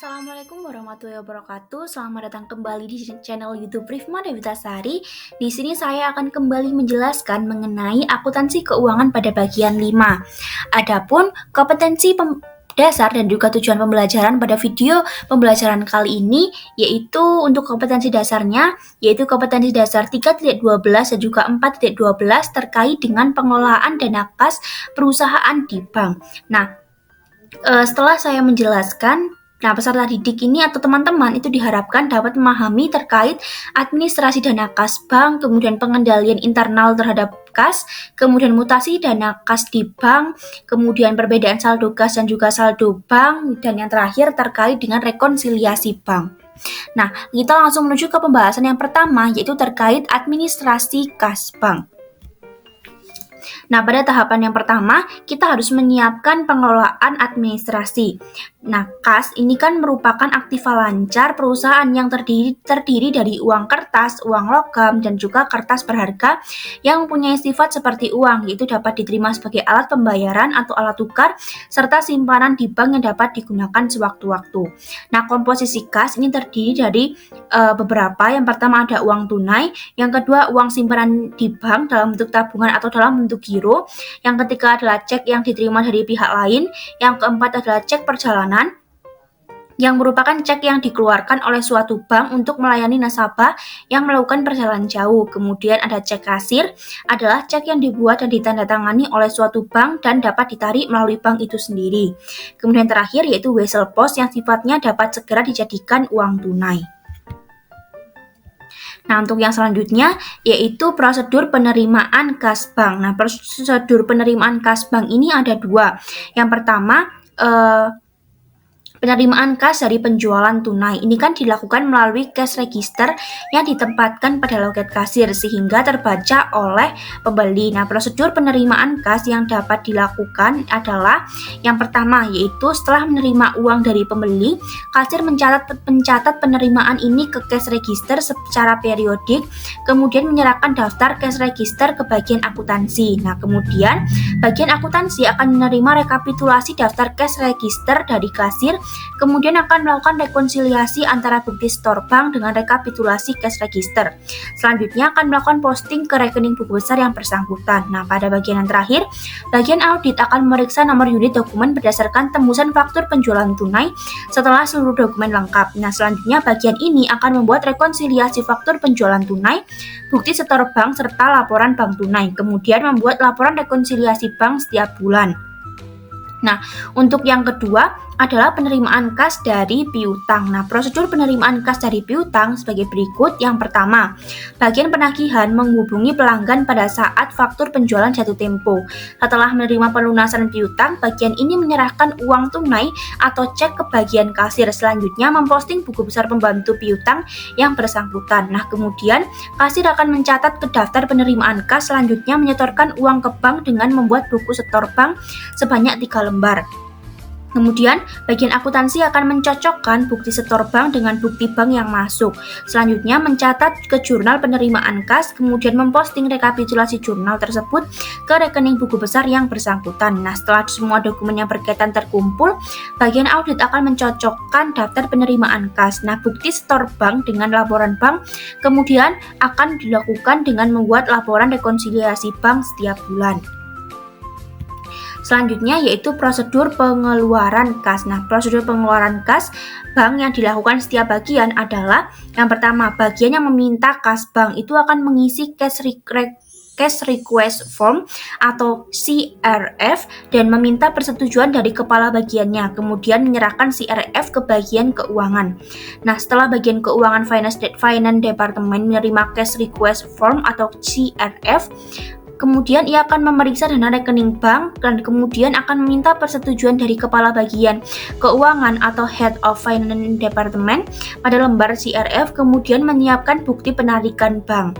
Assalamualaikum warahmatullahi wabarakatuh. Selamat datang kembali di channel YouTube Rifma Dewitasari. Di sini saya akan kembali menjelaskan mengenai akuntansi keuangan pada bagian 5. Adapun kompetensi dasar dan juga tujuan pembelajaran pada video pembelajaran kali ini yaitu untuk kompetensi dasarnya yaitu kompetensi dasar 3.12 dan juga 4.12 terkait dengan pengelolaan dana kas perusahaan di bank. Nah, setelah saya menjelaskan, peserta didik ini atau teman-teman itu diharapkan dapat memahami terkait administrasi dana kas bank, kemudian pengendalian internal terhadap kas, kemudian mutasi dana kas di bank, kemudian perbedaan saldo kas dan juga saldo bank, dan yang terakhir terkait dengan rekonsiliasi bank. Nah, kita langsung menuju ke pembahasan yang pertama, yaitu terkait administrasi kas bank. Nah, pada tahapan yang pertama, kita harus menyiapkan pengelolaan administrasi. Nah, kas ini kan merupakan aktiva lancar perusahaan yang terdiri dari uang kertas, uang logam, dan juga kertas berharga yang mempunyai sifat seperti uang, yaitu dapat diterima sebagai alat pembayaran atau alat tukar, serta simpanan di bank yang dapat digunakan sewaktu-waktu. Nah, komposisi kas ini terdiri dari beberapa. Yang pertama ada uang tunai, yang kedua uang simpanan di bank dalam bentuk tabungan atau dalam bentuk giro, yang ketiga adalah cek yang diterima dari pihak lain, yang keempat adalah cek perjalanan, yang merupakan cek yang dikeluarkan oleh suatu bank untuk melayani nasabah yang melakukan perjalanan jauh. Kemudian ada cek kasir, adalah cek yang dibuat dan ditandatangani oleh suatu bank dan dapat ditarik melalui bank itu sendiri. Kemudian terakhir yaitu wesel pos yang sifatnya dapat segera dijadikan uang tunai. Nah, untuk yang selanjutnya yaitu prosedur penerimaan kas bank. Nah, prosedur penerimaan kas bank ini ada dua. Yang pertama, penerimaan kas dari penjualan tunai. Ini kan dilakukan melalui cash register yang ditempatkan pada loket kasir sehingga terbaca oleh pembeli. Nah, prosedur penerimaan kas yang dapat dilakukan adalah yang pertama yaitu setelah menerima uang dari pembeli, kasir mencatat penerimaan ini ke cash register secara periodik, kemudian menyerahkan daftar cash register ke bagian akuntansi. Nah, kemudian bagian akuntansi akan menerima rekapitulasi daftar cash register dari kasir, kemudian akan melakukan rekonsiliasi antara bukti store bank dengan rekapitulasi cash register. Selanjutnya akan melakukan posting ke rekening buku besar yang bersangkutan. Nah, pada bagian yang terakhir, bagian audit akan memeriksa nomor unit dokumen berdasarkan tembusan faktur penjualan tunai setelah seluruh dokumen lengkap. Nah, selanjutnya bagian ini akan membuat rekonsiliasi faktur penjualan tunai, bukti store bank, serta laporan bank tunai. Kemudian membuat laporan rekonsiliasi bank setiap bulan. Nah, untuk yang kedua adalah penerimaan kas dari piutang. Nah, prosedur penerimaan kas dari piutang sebagai berikut. Yang pertama, bagian penagihan menghubungi pelanggan pada saat faktur penjualan jatuh tempo. Setelah menerima pelunasan piutang, bagian ini menyerahkan uang tunai atau cek ke bagian kasir. Selanjutnya memposting buku besar pembantu piutang yang bersangkutan. Nah, kemudian kasir akan mencatat ke daftar penerimaan kas, selanjutnya menyetorkan uang ke bank dengan membuat buku setor bank sebanyak 3 lembar. Kemudian, bagian akuntansi akan mencocokkan bukti setor bank dengan bukti bank yang masuk. Selanjutnya, mencatat ke jurnal penerimaan kas, kemudian memposting rekapitulasi jurnal tersebut ke rekening buku besar yang bersangkutan. Nah, setelah semua dokumen yang berkaitan terkumpul, bagian audit akan mencocokkan daftar penerimaan kas. Nah, bukti setor bank dengan laporan bank, kemudian akan dilakukan dengan membuat laporan rekonsiliasi bank setiap bulan. Selanjutnya yaitu prosedur pengeluaran kas. Nah, prosedur pengeluaran kas bank yang dilakukan setiap bagian adalah yang pertama, bagian yang meminta kas bank itu akan mengisi cash request form atau CRF dan meminta persetujuan dari kepala bagiannya, kemudian menyerahkan CRF ke bagian keuangan. Nah, setelah bagian keuangan finance department menerima cash request form atau CRF, kemudian ia akan memeriksa dana rekening bank dan kemudian akan meminta persetujuan dari kepala bagian keuangan atau head of finance department pada lembar CRF, kemudian menyiapkan bukti penarikan bank.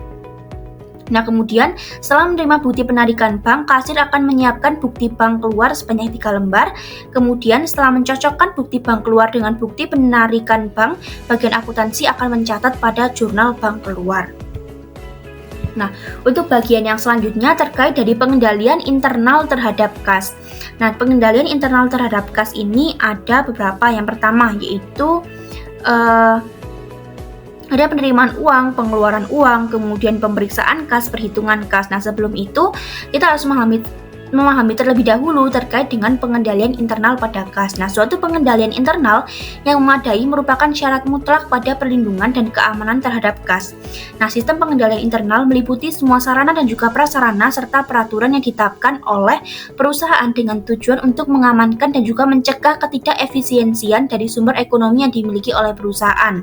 Nah, kemudian setelah menerima bukti penarikan bank, kasir akan menyiapkan bukti bank keluar sebanyak 3 lembar. Kemudian setelah mencocokkan bukti bank keluar dengan bukti penarikan bank, bagian akuntansi akan mencatat pada jurnal bank keluar. Nah, untuk bagian yang selanjutnya terkait dari pengendalian internal terhadap kas. Nah, pengendalian internal terhadap kas ini ada beberapa. Yang pertama yaitu ada penerimaan uang, pengeluaran uang, kemudian pemeriksaan kas, perhitungan kas. Nah, sebelum itu kita harus memahami terlebih dahulu terkait dengan pengendalian internal pada kas. Nah, suatu pengendalian internal yang memadai merupakan syarat mutlak pada perlindungan dan keamanan terhadap kas. Nah, sistem pengendalian internal meliputi semua sarana dan juga prasarana serta peraturan yang ditetapkan oleh perusahaan dengan tujuan untuk mengamankan dan juga mencegah ketidakefisiensian dari sumber ekonomi yang dimiliki oleh perusahaan.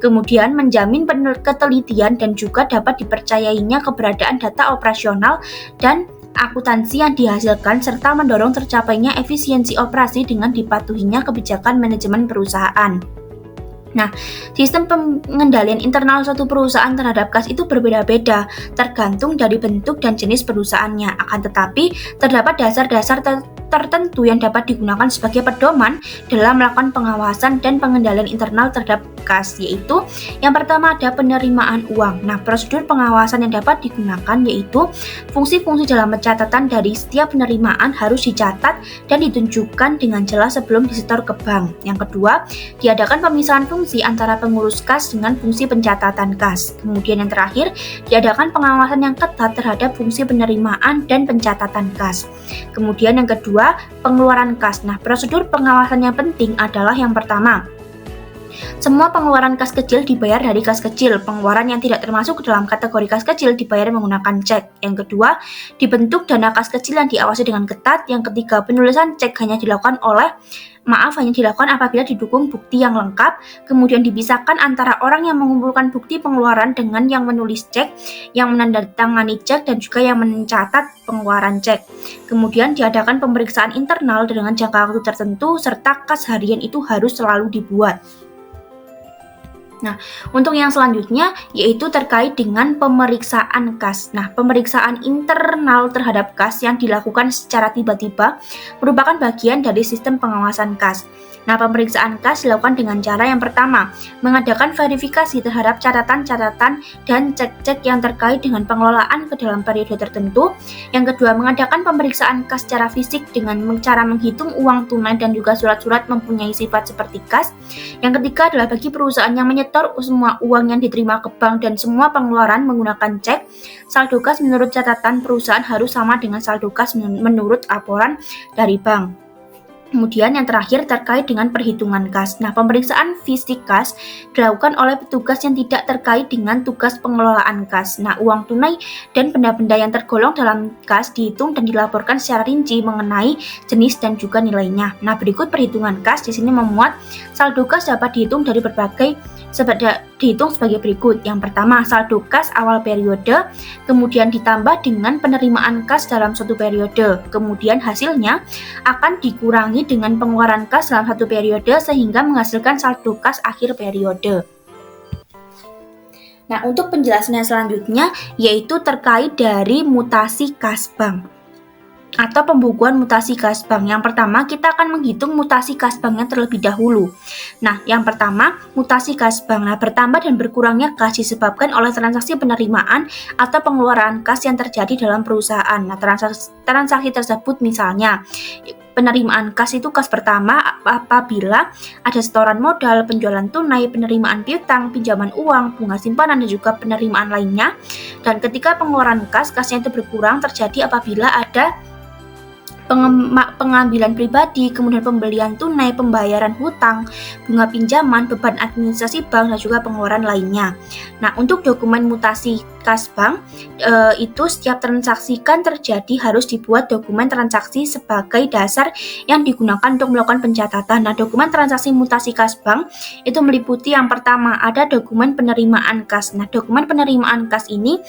Kemudian menjamin ketelitian dan juga dapat dipercayainya keberadaan data operasional dan akuntansi yang dihasilkan serta mendorong tercapainya efisiensi operasi dengan dipatuhinya kebijakan manajemen perusahaan. Nah, sistem pengendalian internal suatu perusahaan terhadap kas itu berbeda-beda tergantung dari bentuk dan jenis perusahaannya. Akan tetapi, terdapat dasar-dasar tertentu yang dapat digunakan sebagai pedoman dalam melakukan pengawasan dan pengendalian internal terhadap kas, yaitu yang pertama ada penerimaan uang. Nah, prosedur pengawasan yang dapat digunakan yaitu fungsi-fungsi dalam pencatatan dari setiap penerimaan harus dicatat dan ditunjukkan dengan jelas sebelum disetor ke bank. Yang kedua, diadakan pemisahan fungsi antara pengurus kas dengan fungsi pencatatan kas. Kemudian yang terakhir, diadakan pengawasan yang ketat terhadap fungsi penerimaan dan pencatatan kas. Kemudian yang kedua, pengeluaran kas. Nah, prosedur pengawasan yang penting adalah yang pertama, semua pengeluaran kas kecil dibayar dari kas kecil. Pengeluaran yang tidak termasuk ke dalam kategori kas kecil dibayar menggunakan cek. Yang kedua, dibentuk dana kas kecil yang diawasi dengan ketat. Yang ketiga, penulisan cek hanya dilakukan apabila didukung bukti yang lengkap. Kemudian dipisahkan antara orang yang mengumpulkan bukti pengeluaran dengan yang menulis cek, yang menandatangani cek, dan juga yang mencatat pengeluaran cek. Kemudian diadakan pemeriksaan internal dengan jangka waktu tertentu, serta kas harian itu harus selalu dibuat. Nah, untuk yang selanjutnya yaitu terkait dengan pemeriksaan kas. Nah, pemeriksaan internal terhadap kas yang dilakukan secara tiba-tiba merupakan bagian dari sistem pengawasan kas. Nah, pemeriksaan kas dilakukan dengan cara yang pertama, mengadakan verifikasi terhadap catatan-catatan dan cek-cek yang terkait dengan pengelolaan ke dalam periode tertentu. Yang kedua, mengadakan pemeriksaan kas secara fisik dengan cara menghitung uang tunai dan juga surat-surat mempunyai sifat seperti kas. Yang ketiga adalah bagi perusahaan yang menyetor semua uang yang diterima ke bank dan semua pengeluaran menggunakan cek, saldo kas menurut catatan perusahaan harus sama dengan saldo kas menurut laporan dari bank. Kemudian yang terakhir terkait dengan perhitungan kas. Nah, pemeriksaan fisik kas dilakukan oleh petugas yang tidak terkait dengan tugas pengelolaan kas. Nah, uang tunai dan benda-benda yang tergolong dalam kas dihitung dan dilaporkan secara rinci mengenai jenis dan juga nilainya. Nah, berikut perhitungan kas di sini memuat saldo kas dapat dihitung sebagai berikut. Yang pertama, saldo kas awal periode, kemudian ditambah dengan penerimaan kas dalam suatu periode. Kemudian hasilnya akan dikurangi dengan pengeluaran kas dalam satu periode sehingga menghasilkan saldo kas akhir periode. Nah, untuk penjelasannya selanjutnya yaitu terkait dari mutasi kas bank atau pembukuan mutasi kas bank. Yang pertama, kita akan menghitung mutasi kas banknya terlebih dahulu. Nah, yang pertama, mutasi kas bank. Nah, bertambah dan berkurangnya kas disebabkan oleh transaksi penerimaan atau pengeluaran kas yang terjadi dalam perusahaan. Nah, transaksi tersebut misalnya penerimaan kas itu kas pertama apabila ada setoran modal, penjualan tunai, penerimaan piutang, pinjaman uang, bunga simpanan, dan juga penerimaan lainnya. Dan ketika pengeluaran kasnya itu berkurang terjadi apabila ada pengambilan pribadi, kemudian pembelian tunai, pembayaran hutang, bunga pinjaman, beban administrasi bank, dan juga pengeluaran lainnya. Nah, untuk dokumen mutasi kas bank, itu setiap transaksi kan terjadi harus dibuat dokumen transaksi sebagai dasar yang digunakan untuk melakukan pencatatan. Nah, dokumen transaksi mutasi kas bank itu meliputi yang pertama, ada dokumen penerimaan kas. Nah, dokumen penerimaan kas ini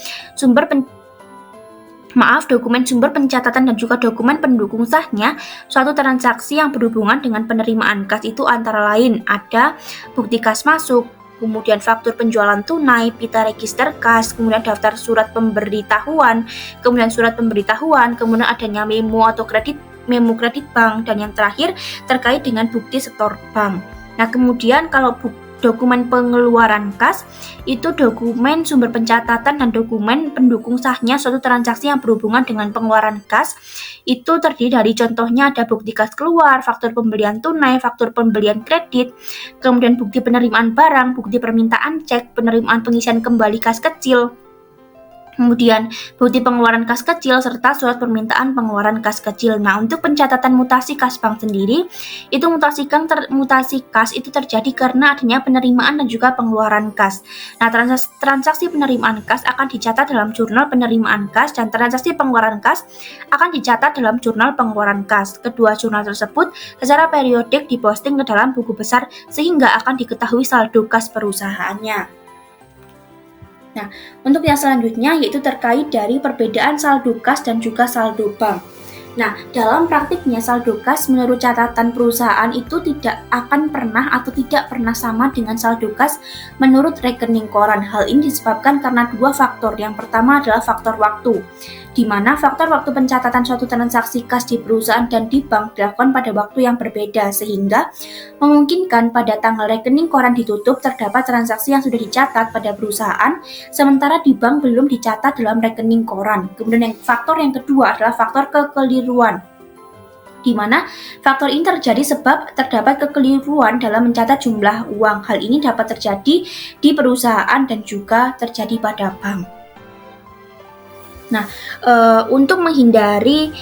dokumen sumber pencatatan dan juga dokumen pendukung sahnya suatu transaksi yang berhubungan dengan penerimaan kas itu antara lain ada bukti kas masuk, kemudian faktur penjualan tunai, pita register kas, kemudian daftar surat pemberitahuan, kemudian adanya memo kredit bank, dan yang terakhir terkait dengan bukti setor bank. Nah, kemudian kalau dokumen pengeluaran kas itu dokumen sumber pencatatan dan dokumen pendukung sahnya suatu transaksi yang berhubungan dengan pengeluaran kas. Itu terdiri dari contohnya ada bukti kas keluar, faktur pembelian tunai, faktur pembelian kredit, kemudian bukti penerimaan barang, bukti permintaan cek, penerimaan pengisian kembali kas kecil, kemudian bukti pengeluaran kas kecil serta surat permintaan pengeluaran kas kecil. Nah, untuk pencatatan mutasi kas bank sendiri, itu mutasi kas itu terjadi karena adanya penerimaan dan juga pengeluaran kas. Nah, transaksi penerimaan kas akan dicatat dalam jurnal penerimaan kas dan transaksi pengeluaran kas akan dicatat dalam jurnal pengeluaran kas. Kedua jurnal tersebut secara periodik diposting ke dalam buku besar sehingga akan diketahui saldo kas perusahaannya. Nah, untuk yang selanjutnya yaitu terkait dari perbedaan saldo kas dan juga saldo bank. Nah, dalam praktiknya saldo kas menurut catatan perusahaan itu tidak akan pernah atau tidak pernah sama dengan saldo kas menurut rekening koran. Hal ini disebabkan karena dua faktor. Yang pertama adalah faktor waktu, di mana faktor waktu pencatatan suatu transaksi kas di perusahaan dan di bank dilakukan pada waktu yang berbeda, sehingga memungkinkan pada tanggal rekening koran ditutup terdapat transaksi yang sudah dicatat pada perusahaan, sementara di bank belum dicatat dalam rekening koran. Kemudian faktor yang kedua adalah faktor kekeliruan, di mana faktor ini terjadi sebab terdapat kekeliruan dalam mencatat jumlah uang. Hal ini dapat terjadi di perusahaan dan juga terjadi pada bank. Nah, untuk menghindari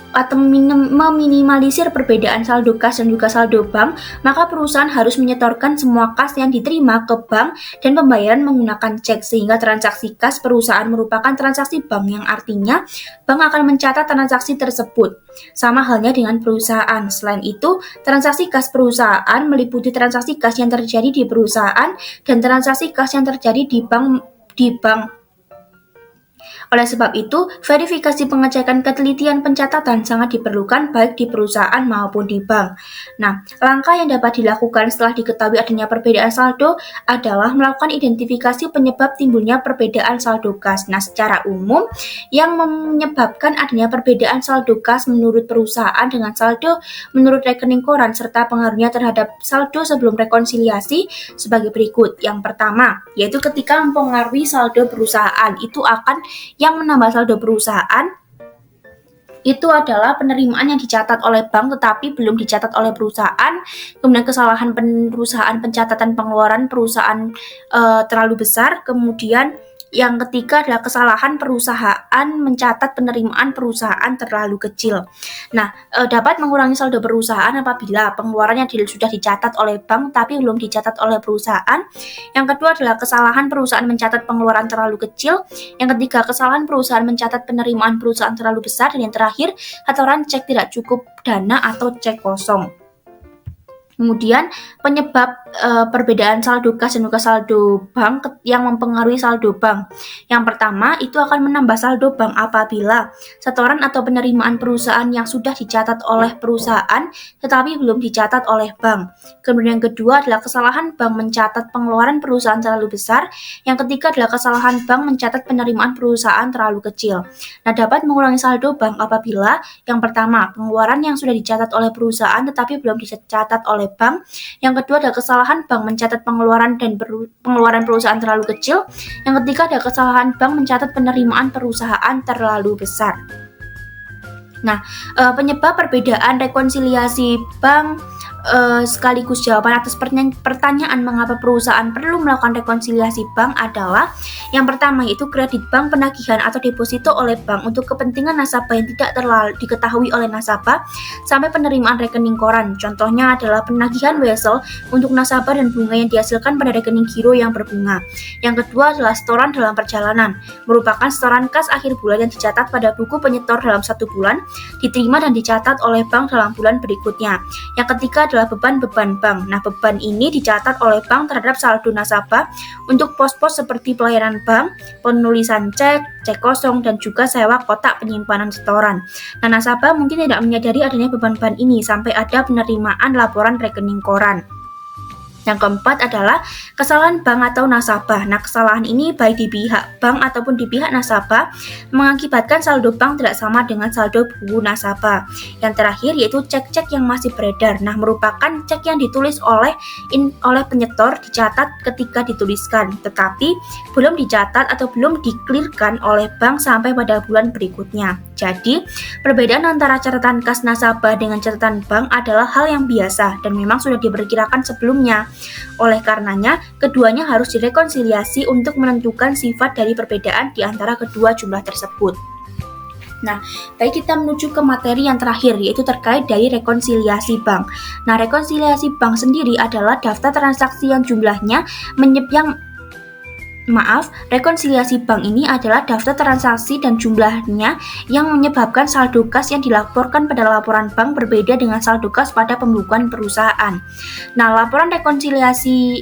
atau meminimalisir perbedaan saldo kas dan juga saldo bank, maka perusahaan harus menyetorkan semua kas yang diterima ke bank dan pembayaran menggunakan cek, sehingga transaksi kas perusahaan merupakan transaksi bank, yang artinya bank akan mencatat transaksi tersebut. Sama halnya dengan perusahaan. Selain itu, transaksi kas perusahaan meliputi transaksi kas yang terjadi di perusahaan dan transaksi kas yang terjadi di bank. Oleh sebab itu, verifikasi pengecekan ketelitian pencatatan sangat diperlukan baik di perusahaan maupun di bank. Nah, langkah yang dapat dilakukan setelah diketahui adanya perbedaan saldo adalah melakukan identifikasi penyebab timbulnya perbedaan saldo kas. Nah, secara umum, yang menyebabkan adanya perbedaan saldo kas menurut perusahaan dengan saldo menurut rekening koran serta pengaruhnya terhadap saldo sebelum rekonsiliasi sebagai berikut. Yang pertama, yaitu ketika mempengaruhi saldo perusahaan, itu akan yang menambah saldo perusahaan itu adalah penerimaan yang dicatat oleh bank tetapi belum dicatat oleh perusahaan, kemudian kesalahan perusahaan pencatatan pengeluaran perusahaan terlalu besar, kemudian yang ketiga adalah kesalahan perusahaan mencatat penerimaan perusahaan terlalu kecil. Nah, dapat mengurangi saldo perusahaan apabila pengeluarannya sudah dicatat oleh bank tapi belum dicatat oleh perusahaan. Yang kedua adalah kesalahan perusahaan mencatat pengeluaran terlalu kecil. Yang ketiga, kesalahan perusahaan mencatat penerimaan perusahaan terlalu besar. Dan yang terakhir, hatoran cek tidak cukup dana atau cek kosong. Kemudian penyebab perbedaan saldo kas dan juga saldo bank yang mempengaruhi saldo bank. Yang pertama, itu akan menambah saldo bank apabila setoran atau penerimaan perusahaan yang sudah dicatat oleh perusahaan tetapi belum dicatat oleh bank. Kemudian yang kedua adalah kesalahan bank mencatat pengeluaran perusahaan terlalu besar. Yang ketiga adalah kesalahan bank mencatat penerimaan perusahaan terlalu kecil. Nah, dapat mengurangi saldo bank apabila yang pertama, pengeluaran yang sudah dicatat oleh perusahaan tetapi belum dicatat oleh bank. Yang kedua adalah kesalahan bank mencatat pengeluaran pengeluaran perusahaan terlalu kecil. Yang ketiga adalah kesalahan bank mencatat penerimaan perusahaan terlalu besar. Nah, penyebab perbedaan rekonsiliasi bank sekaligus jawaban atas pertanyaan mengapa perusahaan perlu melakukan rekonsiliasi bank adalah yang pertama, yaitu kredit bank penagihan atau deposito oleh bank untuk kepentingan nasabah yang tidak terlalu diketahui oleh nasabah sampai penerimaan rekening koran. Contohnya adalah penagihan wesel untuk nasabah dan bunga yang dihasilkan pada rekening giro yang berbunga. Yang kedua adalah setoran dalam perjalanan, merupakan setoran kas akhir bulan yang dicatat pada buku penyetor dalam 1 bulan, diterima dan dicatat oleh bank dalam bulan berikutnya. Yang ketiga adalah beban bank. Nah, beban ini dicatat oleh bank terhadap saldo nasabah untuk pos-pos seperti pelayanan bank, penulisan cek, cek kosong, dan juga sewa kotak penyimpanan setoran. Nah, nasabah mungkin tidak menyadari adanya beban ini sampai ada penerimaan laporan rekening koran. Yang keempat adalah kesalahan bank atau nasabah. Nah, kesalahan ini baik di pihak bank ataupun di pihak nasabah mengakibatkan saldo bank tidak sama dengan saldo buku nasabah. Yang terakhir yaitu cek-cek yang masih beredar. Nah, merupakan cek yang ditulis oleh penyetor, dicatat ketika dituliskan, tetapi belum dicatat atau belum diklirkan oleh bank sampai pada bulan berikutnya. Jadi, perbedaan antara catatan kas nasabah dengan catatan bank adalah hal yang biasa dan memang sudah diperkirakan sebelumnya. Oleh karenanya, keduanya harus direkonsiliasi untuk menentukan sifat dari perbedaan di antara kedua jumlah tersebut. Nah, baik kita menuju ke materi yang terakhir, yaitu terkait dari rekonsiliasi bank. Nah, rekonsiliasi bank sendiri adalah daftar transaksi yang jumlahnya rekonsiliasi bank ini adalah daftar transaksi dan jumlahnya yang menyebabkan saldo kas yang dilaporkan pada laporan bank berbeda dengan saldo kas pada pembukuan perusahaan. Nah, laporan rekonsiliasi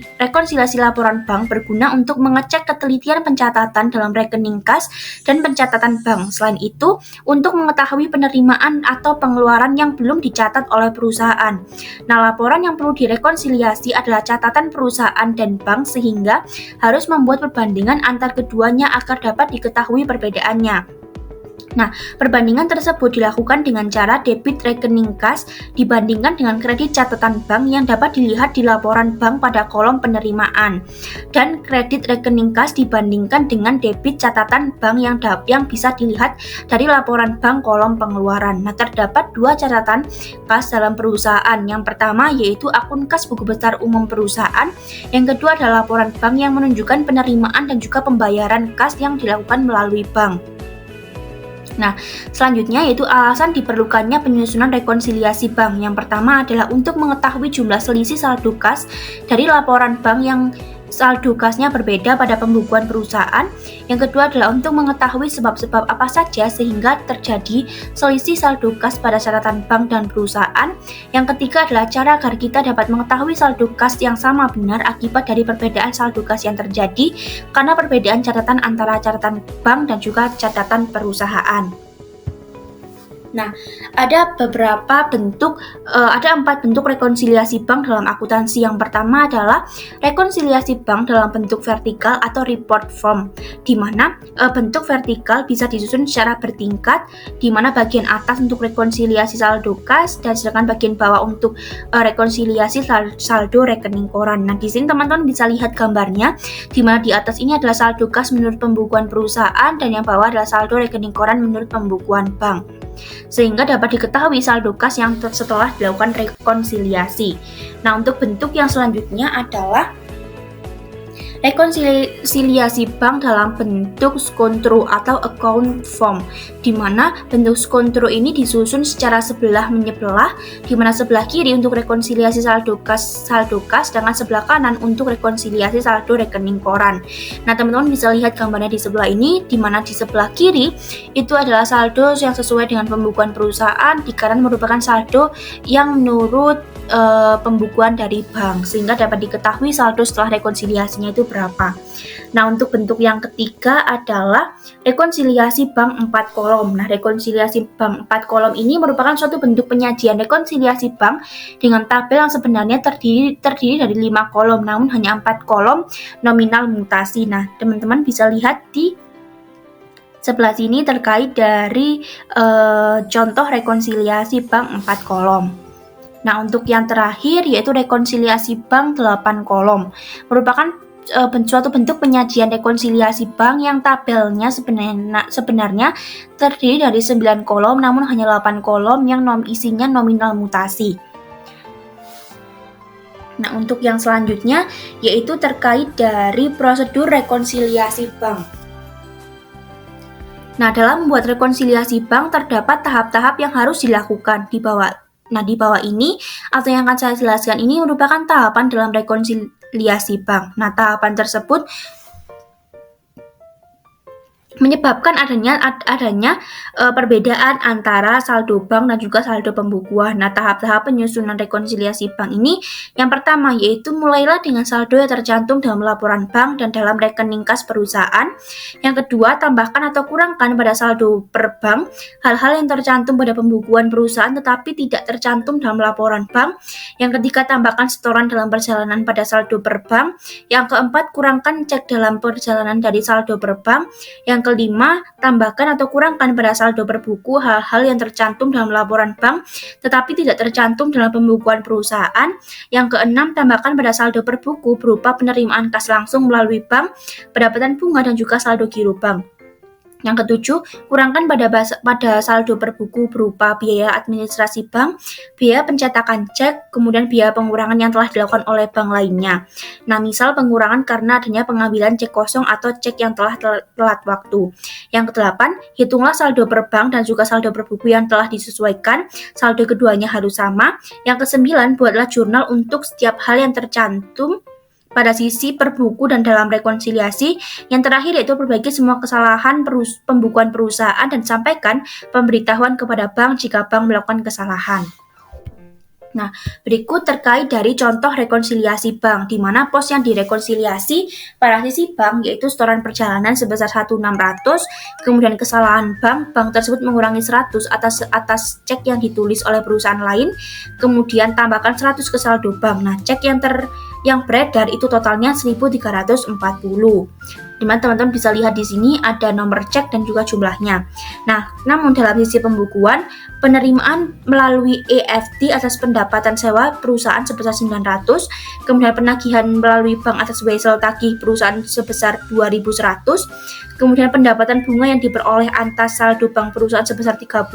laporan bank berguna untuk mengecek ketelitian pencatatan dalam rekening kas dan pencatatan bank. Selain itu, untuk mengetahui penerimaan atau pengeluaran yang belum dicatat oleh perusahaan. Nah, laporan yang perlu direkonsiliasi adalah catatan perusahaan dan bank sehingga harus membuat perbandingan antar keduanya agar dapat diketahui perbedaannya. Nah, perbandingan tersebut dilakukan dengan cara debit rekening kas dibandingkan dengan kredit catatan bank yang dapat dilihat di laporan bank pada kolom penerimaan, dan kredit rekening kas dibandingkan dengan debit catatan bank yang bisa dilihat dari laporan bank kolom pengeluaran. Nah, terdapat dua catatan kas dalam perusahaan. Yang pertama yaitu akun kas buku besar umum perusahaan, yang kedua adalah laporan bank yang menunjukkan penerimaan dan juga pembayaran kas yang dilakukan melalui bank. Nah, selanjutnya yaitu alasan diperlukannya penyusunan rekonsiliasi bank. Yang pertama adalah untuk mengetahui jumlah selisih saldo kas dari laporan bank yang saldo kasnya berbeda pada pembukuan perusahaan. Yang kedua adalah untuk mengetahui sebab-sebab apa saja sehingga terjadi selisih saldo kas pada catatan bank dan perusahaan. Yang ketiga adalah cara agar kita dapat mengetahui saldo kas yang sama benar akibat dari perbedaan saldo kas yang terjadi karena perbedaan catatan antara catatan bank dan juga catatan perusahaan. Nah, ada 4 bentuk rekonsiliasi bank dalam akuntansi. Yang pertama adalah rekonsiliasi bank dalam bentuk vertikal atau report form, di mana bentuk vertikal bisa disusun secara bertingkat, di mana bagian atas untuk rekonsiliasi saldo kas dan sedangkan bagian bawah untuk rekonsiliasi saldo rekening koran. Nah, di sini teman-teman bisa lihat gambarnya, di mana di atas ini adalah saldo kas menurut pembukuan perusahaan dan yang bawah adalah saldo rekening koran menurut pembukuan bank, sehingga dapat diketahui saldo kas yang setelah dilakukan rekonsiliasi. Nah, untuk bentuk yang selanjutnya adalah rekonsiliasi bank dalam bentuk skontru atau account form, di mana bentuk skontru ini disusun secara sebelah menyebelah, di mana sebelah kiri untuk rekonsiliasi saldo kas, sedangkan sebelah kanan untuk rekonsiliasi saldo rekening koran. Nah, teman-teman bisa lihat gambarnya di sebelah ini, di mana di sebelah kiri itu adalah saldo yang sesuai dengan pembukuan perusahaan, di kanan merupakan saldo yang menurut pembukuan dari bank, sehingga dapat diketahui saldo setelah rekonsiliasinya itu berapa. Nah, untuk bentuk yang ketiga adalah rekonsiliasi bank 4 kolom. Nah, rekonsiliasi bank 4 kolom ini merupakan suatu bentuk penyajian rekonsiliasi bank dengan tabel yang sebenarnya terdiri dari 5 kolom, namun hanya 4 kolom nominal mutasi. Nah, teman-teman bisa lihat di sebelah sini terkait dari contoh rekonsiliasi bank 4 kolom. Nah, untuk yang terakhir yaitu rekonsiliasi bank 8 kolom, merupakan suatu bentuk penyajian rekonsiliasi bank yang tabelnya sebenarnya terdiri dari 9 kolom namun hanya 8 kolom yang isinya nominal mutasi. Nah, untuk yang selanjutnya yaitu terkait dari prosedur rekonsiliasi bank. Nah, dalam membuat rekonsiliasi bank terdapat tahap-tahap yang harus dilakukan di bawah. Nah, di bawah ini atau yang akan saya jelaskan ini merupakan tahapan dalam rekonsiliasi bank. Nah, tahapan tersebut menyebabkan adanya perbedaan antara saldo bank dan juga saldo pembukuan. Nah, tahap-tahap penyusunan rekonsiliasi bank ini yang pertama yaitu mulailah dengan saldo yang tercantum dalam laporan bank dan dalam rekening kas perusahaan. Yang kedua, tambahkan atau kurangkan pada saldo per bank hal-hal yang tercantum pada pembukuan perusahaan tetapi tidak tercantum dalam laporan bank. Yang ketiga, tambahkan setoran dalam perjalanan pada saldo per bank. Yang keempat, kurangkan cek dalam perjalanan dari saldo per bank. Yang kelima, tambahkan atau kurangkan pada saldo per buku hal-hal yang tercantum dalam laporan bank tetapi tidak tercantum dalam pembukuan perusahaan. Yang keenam, tambahkan pada saldo per buku berupa penerimaan kas langsung melalui bank, pendapatan bunga dan juga saldo giro bank. Yang ketujuh, kurangkan pada saldo per buku berupa biaya administrasi bank, biaya pencetakan cek, kemudian biaya pengurangan yang telah dilakukan oleh bank lainnya. Nah, misal pengurangan karena adanya pengambilan cek kosong atau cek yang telah telat waktu. Yang kedelapan, hitunglah saldo per bank dan juga saldo per buku yang telah disesuaikan. Saldo keduanya harus sama. Yang kesembilan, buatlah jurnal untuk setiap hal yang tercantum pada sisi per buku dan dalam rekonsiliasi. Yang terakhir yaitu perbaiki semua kesalahan pembukuan perusahaan dan sampaikan pemberitahuan kepada bank jika bank melakukan kesalahan. Nah, berikut terkait dari contoh rekonsiliasi bank, di mana pos yang direkonsiliasi pada sisi bank yaitu setoran perjalanan sebesar 1.600, kemudian kesalahan bank tersebut mengurangi 100 atas cek yang ditulis oleh perusahaan lain, kemudian tambahkan 100 ke saldo bank. Nah, cek yang beredar itu totalnya 1.340. Dimana teman-teman bisa lihat di sini ada nomor cek dan juga jumlahnya. Nah, namun dalam sisi pembukuan, penerimaan melalui EFT atas pendapatan sewa perusahaan sebesar 900, kemudian penagihan melalui bank atas wesel tagih perusahaan sebesar 2.100, kemudian pendapatan bunga yang diperoleh atas saldo bank perusahaan sebesar 30,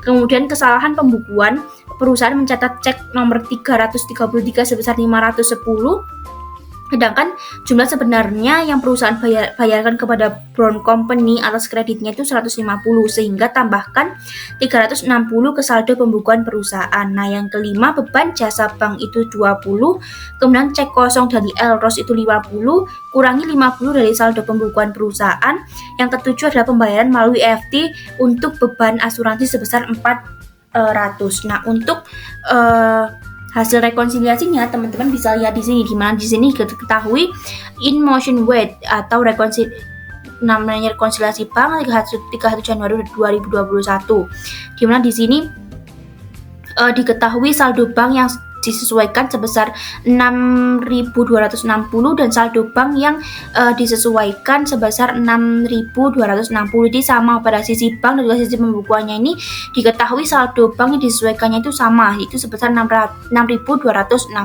kemudian kesalahan pembukuan, perusahaan mencatat cek nomor 333 sebesar 510, sedangkan jumlah sebenarnya yang perusahaan bayarkan kepada bond company atas kreditnya itu 150, sehingga tambahkan 360 ke saldo pembukuan perusahaan. Nah, yang kelima, beban jasa bank itu 20, kemudian cek kosong dari LROS itu 50, kurangi 50 dari saldo pembukuan perusahaan. Yang ketujuh adalah pembayaran melalui EFT untuk beban asuransi sebesar 400. Nah, untuk hasil rekonsiliasinya teman-teman bisa lihat di sini, di mana di sini diketahui in motion weight atau namanya rekonsiliasi bank 31 Januari 2021, di mana di sini diketahui saldo bank yang disesuaikan sebesar 6.260 dan saldo bank yang disesuaikan sebesar 6.260. Jadi sama pada sisi bank dan juga sisi pembukuannya ini diketahui saldo bank yang disesuaikannya itu sama, itu sebesar 6.260.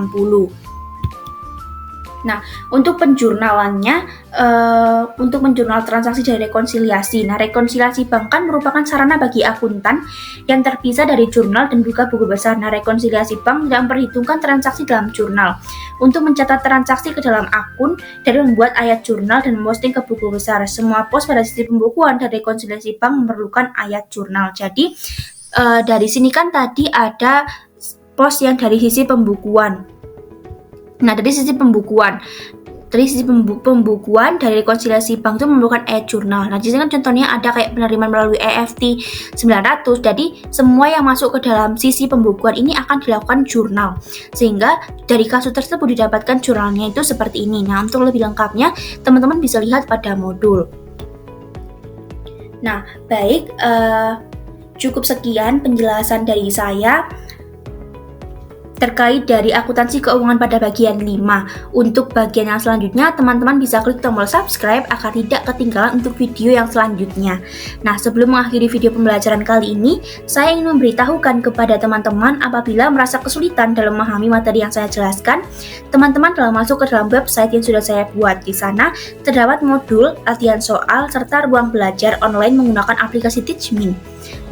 Nah, untuk penjurnalannya, untuk menjurnal transaksi dari rekonsiliasi. Nah, rekonsiliasi bank kan merupakan sarana bagi akuntan yang terpisah dari jurnal dan juga buku besar. Nah, rekonsiliasi bank tidak memperhitungkan transaksi dalam jurnal. Untuk mencatat transaksi ke dalam akun, dari membuat ayat jurnal dan memposting ke buku besar. Semua pos pada sisi pembukuan dan rekonsiliasi bank memerlukan ayat jurnal. Jadi, dari sini kan tadi ada pos yang dari sisi pembukuan. Nah, dari sisi pembukuan dari rekonsiliasi bank itu memerlukan e-jurnal. Nah, di sini kan contohnya ada kayak penerimaan melalui EFT 900. Jadi, semua yang masuk ke dalam sisi pembukuan ini akan dilakukan jurnal. Sehingga dari kasus tersebut didapatkan jurnalnya itu seperti ini. Nah, untuk lebih lengkapnya, teman-teman bisa lihat pada modul. Nah, baik, cukup sekian penjelasan dari saya terkait dari akuntansi keuangan pada bagian 5. Untuk bagian yang selanjutnya, teman-teman bisa klik tombol subscribe agar tidak ketinggalan untuk video yang selanjutnya. Nah, sebelum mengakhiri video pembelajaran kali ini, saya ingin memberitahukan kepada teman-teman apabila merasa kesulitan dalam memahami materi yang saya jelaskan, teman-teman telah masuk ke dalam website yang sudah saya buat. Di sana terdapat modul, latihan soal, serta ruang belajar online menggunakan aplikasi Teachmin.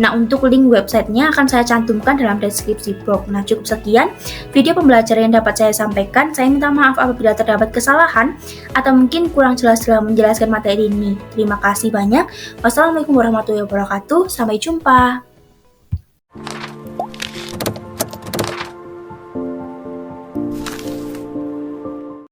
Nah, untuk link websitenya akan saya cantumkan dalam deskripsi box. Nah, cukup sekian video pembelajaran yang dapat saya sampaikan. Saya minta maaf apabila terdapat kesalahan atau mungkin kurang jelas dalam menjelaskan materi ini. Terima kasih banyak. Wassalamualaikum warahmatullahi wabarakatuh. Sampai jumpa.